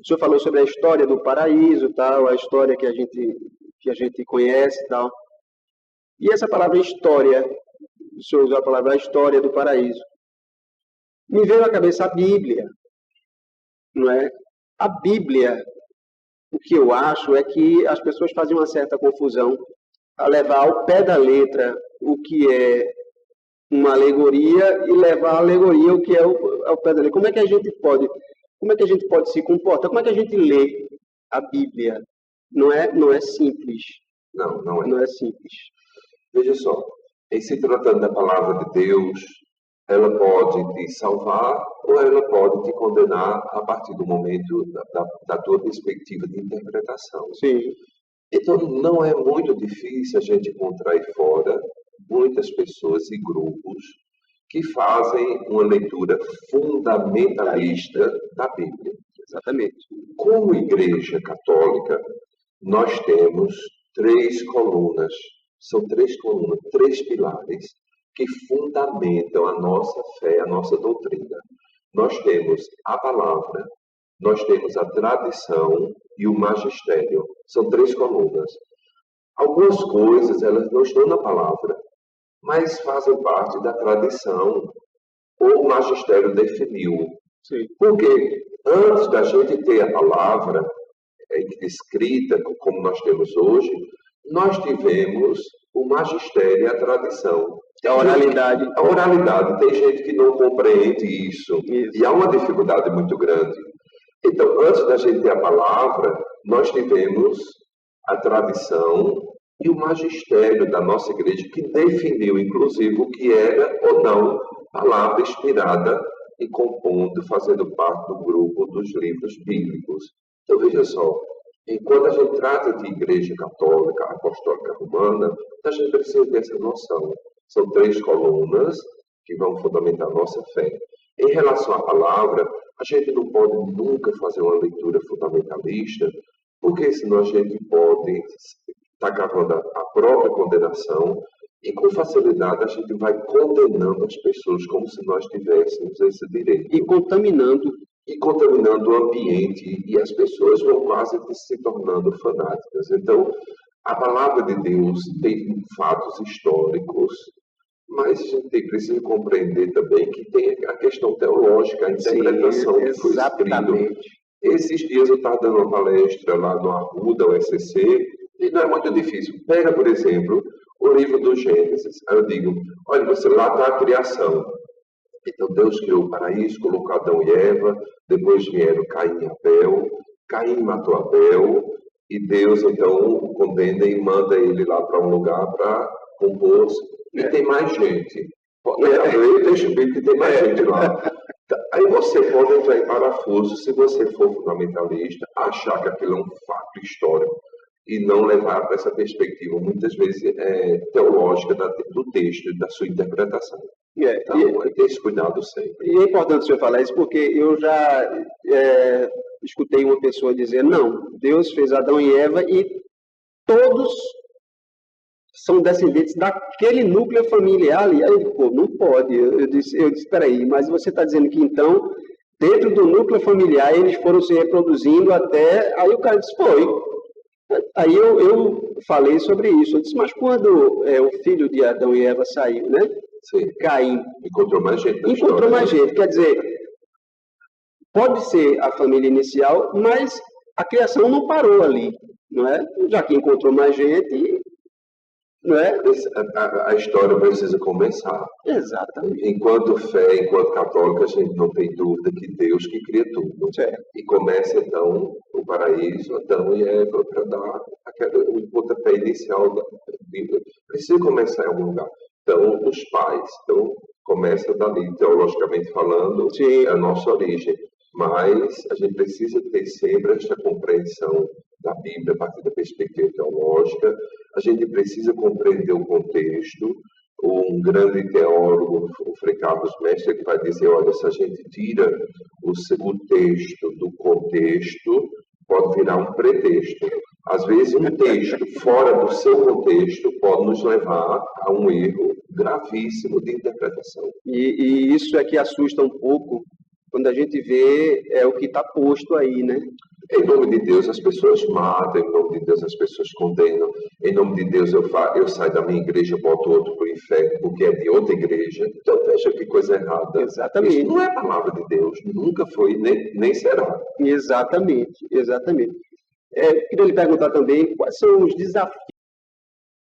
O senhor falou sobre a história do paraíso, tal, a história que a gente conhece, tal. E essa palavra história, o senhor usou a palavra história do paraíso. Me veio à cabeça a Bíblia, não é? A Bíblia, o que eu acho é que as pessoas fazem uma certa confusão a levar ao pé da letra o que é uma alegoria e levar a alegoria o que é ao pé da letra. Como é que a gente pode se comportar? Como é que a gente lê a Bíblia? Não é simples. Não é. Não é simples. Veja só, em se tratando da palavra de Deus, ela pode te salvar ou ela pode te condenar a partir do momento da tua perspectiva de interpretação. Sim. Então, não é muito difícil a gente encontrar aí fora muitas pessoas e grupos que fazem uma leitura fundamentalista da Bíblia. Exatamente. Como Igreja Católica, nós temos 3 colunas. São 3 colunas, 3 pilares que fundamentam a nossa fé, a nossa doutrina. Nós temos a palavra, nós temos a tradição e o magistério. São 3 colunas. Algumas coisas, elas não estão na palavra, mas fazem parte da tradição ou o magistério definiu. Sim. Porque antes da gente ter a palavra escrita, como nós temos hoje, nós tivemos o magistério e a tradição. A oralidade. A oralidade. Tem gente que não compreende isso. E há uma dificuldade muito grande. Então, antes da gente ter a palavra, nós tivemos a tradição e o magistério da nossa igreja, que definiu, inclusive, o que era ou não palavra inspirada e compondo, fazendo parte do grupo dos livros bíblicos. Então, veja só, enquanto a gente trata de igreja católica, apostólica romana, a gente precisa ter essa noção. São 3 colunas que vão fundamentar a nossa fé. Em relação à palavra, a gente não pode nunca fazer uma leitura fundamentalista, porque senão a gente pode estar cavando a própria condenação e com facilidade a gente vai condenando as pessoas como se nós tivéssemos esse direito. E contaminando o ambiente, e as pessoas vão quase se tornando fanáticas. Então, a palavra de Deus tem fatos históricos, mas a gente precisa compreender também que tem a questão teológica, a interpretação que foi escrita. Esses dias eu estava dando uma palestra lá no Arruda, o SCC, e não é muito difícil. Pega, por exemplo, o livro do Gênesis. Aí eu digo, olha, você lá está a criação. Então Deus criou o paraíso, colocou Adão e Eva, depois vieram Caim e Abel, Caim matou Abel, e Deus então o condena e manda ele lá para um lugar para compor-se. E tem mais gente. Deixa eu ver que tem mais gente lá. Aí você pode entrar em parafuso, se você for fundamentalista, achar que aquilo é um fato histórico e não levar para essa perspectiva, muitas vezes, teológica do texto e da sua interpretação. Então, ter esse cuidado sempre. E é importante o senhor falar isso, porque eu já escutei uma pessoa dizer, não, Deus fez Adão e Eva e todos são descendentes daquele núcleo familiar ali. Aí, pô, não pode. Eu disse, espera aí, mas você está dizendo que então, dentro do núcleo familiar, eles foram se reproduzindo até... Aí o cara disse, foi. Aí eu falei sobre isso. Eu disse, mas quando o filho de Adão e Eva saiu, né? Sim. Caim. Encontrou mais gente. Encontrou mais gente. Quer dizer, pode ser a família inicial, mas a criação não parou ali, não é? Já que encontrou mais gente... Não é? A história precisa começar. Exatamente. Enquanto fé, enquanto católica, a gente não tem dúvida que Deus que cria tudo. Certo. E começa, então, o paraíso, Adão e Eva, para dar o pontapé inicial da Bíblia. Precisa começar em algum lugar. Então, os pais. Então, começa dali, teologicamente falando, sim, é a nossa origem. Mas a gente precisa ter sempre esta compreensão da Bíblia a partir da perspectiva teológica. A gente precisa compreender o contexto. Um grande teólogo, o Frei Carlos Mestre, que vai dizer, olha, se a gente tira o texto do contexto, pode virar um pretexto. Às vezes, um texto fora do seu contexto pode nos levar a um erro gravíssimo de interpretação. E isso é que assusta um pouco quando a gente vê o que está posto aí, né? Em nome de Deus as pessoas matam, em nome de Deus as pessoas condenam, em nome de Deus eu saio da minha igreja e boto outro para o inferno porque é de outra igreja. Então veja que coisa errada. Exatamente. Isso não é a palavra de Deus, nunca foi, nem será. Exatamente, exatamente. Queria lhe perguntar também quais são os desafios